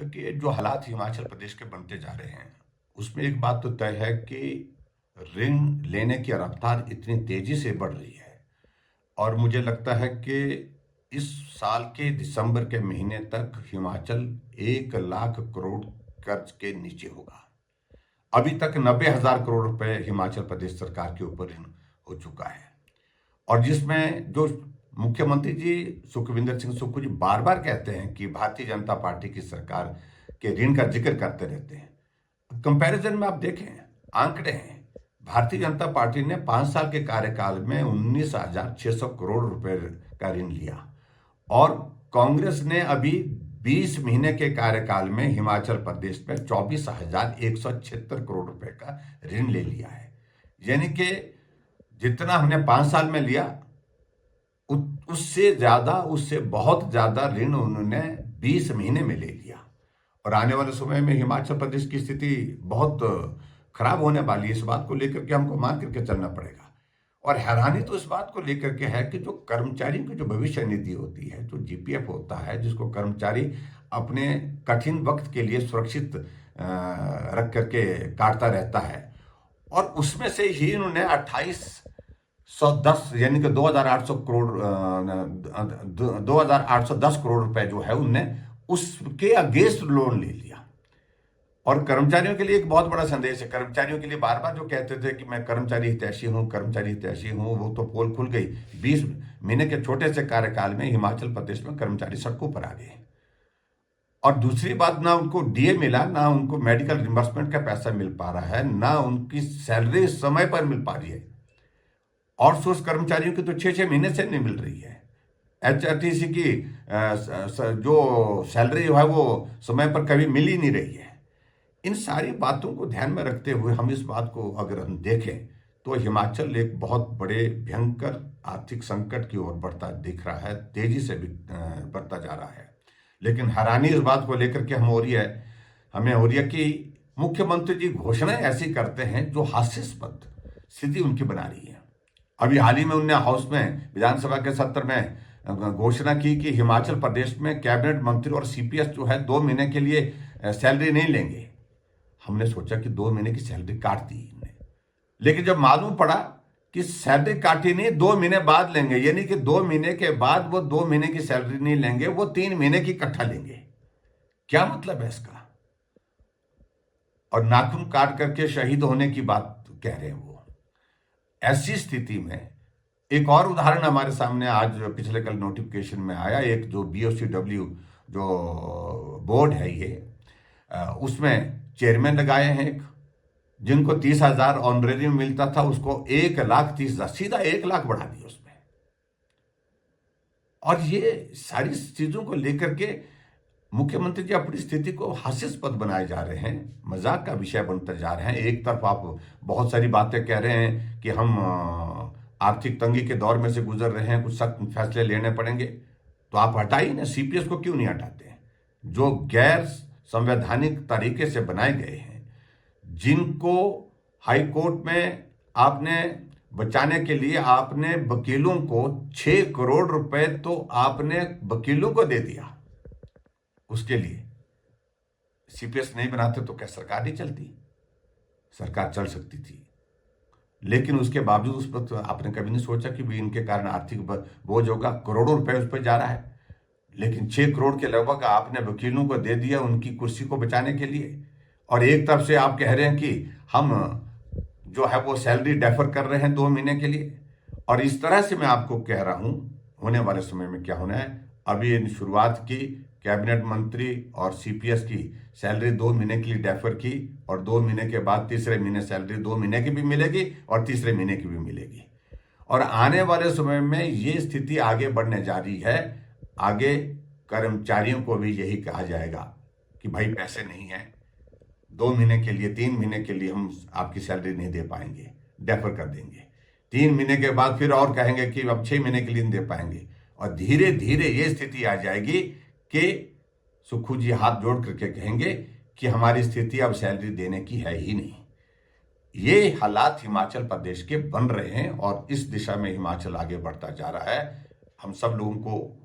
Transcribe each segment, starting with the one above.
देखिए, जो हालात हिमाचल प्रदेश के बनते जा रहे हैं, उसमें एक बात तो तय है कि ऋण लेने की रफ्तार इतनी तेजी से बढ़ रही है और मुझे लगता है कि इस साल के दिसंबर के महीने तक हिमाचल 1 लाख करोड़ कर्ज के नीचे होगा। अभी तक 90,000 करोड़ रुपए हिमाचल प्रदेश सरकार के ऊपर ऋण हो चुका है और जिसमें जो मुख्यमंत्री जी सुखविंदर सिंह सुक्खू जी बार बार कहते हैं कि भारतीय जनता पार्टी की सरकार के ऋण का जिक्र करते रहते हैं। कंपैरिजन में आप देखें, आंकड़े हैं, भारतीय जनता पार्टी ने 5 साल के कार्यकाल में 19,600 करोड़ रुपए का ऋण लिया और कांग्रेस ने अभी 20 महीने के कार्यकाल में हिमाचल प्रदेश में 24,176 करोड़ रुपए का ऋण ले लिया है। यानी कि जितना हमने 5 साल में लिया उससे ज्यादा, उससे बहुत ज्यादा ऋण उन्होंने 20 महीने में ले लिया और आने वाले समय में हिमाचल प्रदेश की स्थिति बहुत खराब होने वाली है। इस बात को लेकर के हमको मान करके चलना पड़ेगा और हैरानी तो इस बात को लेकर के है कि जो कर्मचारियों की जो भविष्य निधि होती है, जो जीपीएफ होता है, जिसको कर्मचारी अपने कठिन वक्त के लिए सुरक्षित रख करके काटता रहता है और उसमें से ही उन्होंने 2810 यानी कि 2,810 करोड़ रुपए जो है उनने उसके अगेंस्ट लोन ले लिया। और कर्मचारियों के लिए एक बहुत बड़ा संदेश है। कर्मचारियों के लिए बार बार जो कहते थे कि मैं कर्मचारी हितैषी हूं, कर्मचारी हितैषी हूं, वो तो पोल खुल गई। 20 महीने के छोटे से कार्यकाल में हिमाचल प्रदेश में कर्मचारी सड़कों पर आ गए और दूसरी बात, ना उनको डीए मिला, ना उनको मेडिकल रिम्बर्समेंट का पैसा मिल पा रहा है, ना उनकी सैलरी समय पर मिल पा रही है। आउटसोर्स कर्मचारियों की तो 6-6 महीने से नहीं मिल रही है। एचआरटीसी की जो सैलरी है वो समय पर कभी मिल ही नहीं रही है। इन सारी बातों को ध्यान में रखते हुए हम इस बात को अगर हम देखें तो हिमाचल एक बहुत बड़े भयंकर आर्थिक संकट की ओर बढ़ता दिख रहा है, तेजी से बढ़ता जा रहा है। लेकिन हैरानी इस बात को लेकर के हमें हो रही है कि मुख्यमंत्री जी घोषणाएं ऐसी करते हैं जो हास्यास्पद स्थिति उनकी बना रही है। अभी हाल ही में उन्होंने हाउस में विधानसभा के सत्र में घोषणा की कि हिमाचल प्रदेश में कैबिनेट मंत्री और सीपीएस जो है 2 महीने के लिए सैलरी नहीं लेंगे। हमने सोचा कि 2 महीने की सैलरी काट दी इन्हें, लेकिन जब मालूम पड़ा कि सैलरी काटी नहीं, 2 महीने बाद लेंगे, यानी कि 2 महीने के बाद वो 2 महीने की सैलरी नहीं लेंगे, वो 3 महीने की इकट्ठा लेंगे। क्या मतलब है इसका? और नाखून काट करके शहीद होने की बात कह रहे हैं वो। ऐसी स्थिति में एक और उदाहरण हमारे सामने आज पिछले कल नोटिफिकेशन में आया। एक जो BOCW जो बोर्ड है ये, उसमें चेयरमैन लगाए हैं एक, जिनको 30,000 ऑनरेरी में मिलता था, उसको 1,30,000 सीधा 1 लाख बढ़ा दिया उसमें। और ये सारी चीजों को लेकर के मुख्यमंत्री जी अपनी स्थिति को हास्यास्पद बनाए जा रहे हैं, मजाक का विषय बनते जा रहे हैं। एक तरफ आप बहुत सारी बातें कह रहे हैं कि हम आर्थिक तंगी के दौर में से गुजर रहे हैं, कुछ सख्त फैसले लेने पड़ेंगे, तो आप हटाइए ना, सीपीएस को क्यों नहीं हटाते हैं? जो गैर संवैधानिक तरीके से बनाए गए हैं, जिनको हाई कोर्ट में आपने बचाने के लिए आपने वकीलों को 6 करोड़ रुपए तो आपने वकीलों को दे दिया। उसके लिए सीपीएस नहीं बनाते तो क्या सरकार नहीं चलती? सरकार चल सकती थी, लेकिन उसके बावजूद उस पर तो आपने कभी नहीं सोचा कि भी इनके कारण आर्थिक बोझ होगा। करोड़ों रुपए उस पर जा रहा है, लेकिन 6 करोड़ के लगभग आपने वकीलों को दे दिया उनकी कुर्सी को बचाने के लिए। और एक तरफ से आप कह रहे हैं कि हम जो है वो सैलरी डेफर कर रहे हैं 2 महीने के लिए। और इस तरह से मैं आपको कह रहा हूं होने वाले समय में क्या होना है। अभी इन शुरुआत की कैबिनेट मंत्री और सीपीएस की सैलरी 2 महीने के लिए डेफर की और 2 महीने के बाद तीसरे महीने सैलरी 2 महीने की भी मिलेगी और तीसरे महीने की भी मिलेगी। और आने वाले समय में ये स्थिति आगे बढ़ने जा रही है। आगे कर्मचारियों को भी यही कहा जाएगा कि भाई पैसे नहीं है, 2 महीने के लिए, 3 महीने के लिए हम आपकी सैलरी नहीं दे पाएंगे, डेफर कर देंगे। 3 महीने के बाद फिर और कहेंगे कि अब 6 महीने के लिए नहीं दे पाएंगे। और धीरे धीरे ये स्थिति आ जाएगी कि सुक्खू जी हाथ जोड़ करके कहेंगे कि हमारी स्थिति अब सैलरी देने की है ही नहीं। ये हालात हिमाचल प्रदेश के बन रहे हैं और इस दिशा में हिमाचल आगे बढ़ता जा रहा है। हम सब लोगों को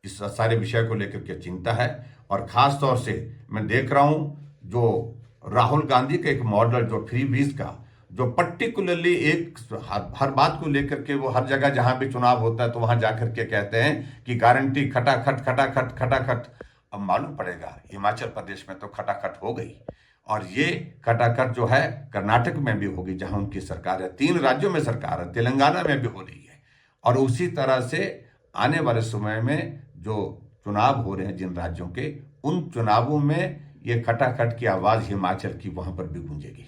इस सारे विषय को लेकर के चिंता है और ख़ास तौर से मैं देख रहा हूँ जो राहुल गांधी का एक मॉडल जो फ्री बीज का, जो पर्टिकुलरली एक हर बात को लेकर के वो हर जगह जहां भी चुनाव होता है तो वहां जाकर के कहते हैं कि गारंटी खटाखट खटाखट खटाखट। अब मालूम पड़ेगा हिमाचल प्रदेश में तो खटाखट हो गई, और ये खटाखट जो है कर्नाटक में भी होगी जहां उनकी सरकार है, 3 राज्यों में सरकार है, तेलंगाना में भी हो रही है। और उसी तरह से आने वाले समय में जो चुनाव हो रहे हैं जिन राज्यों के, उन चुनावों में ये खटाखट की आवाज हिमाचल की वहां पर भी गूंजेगी।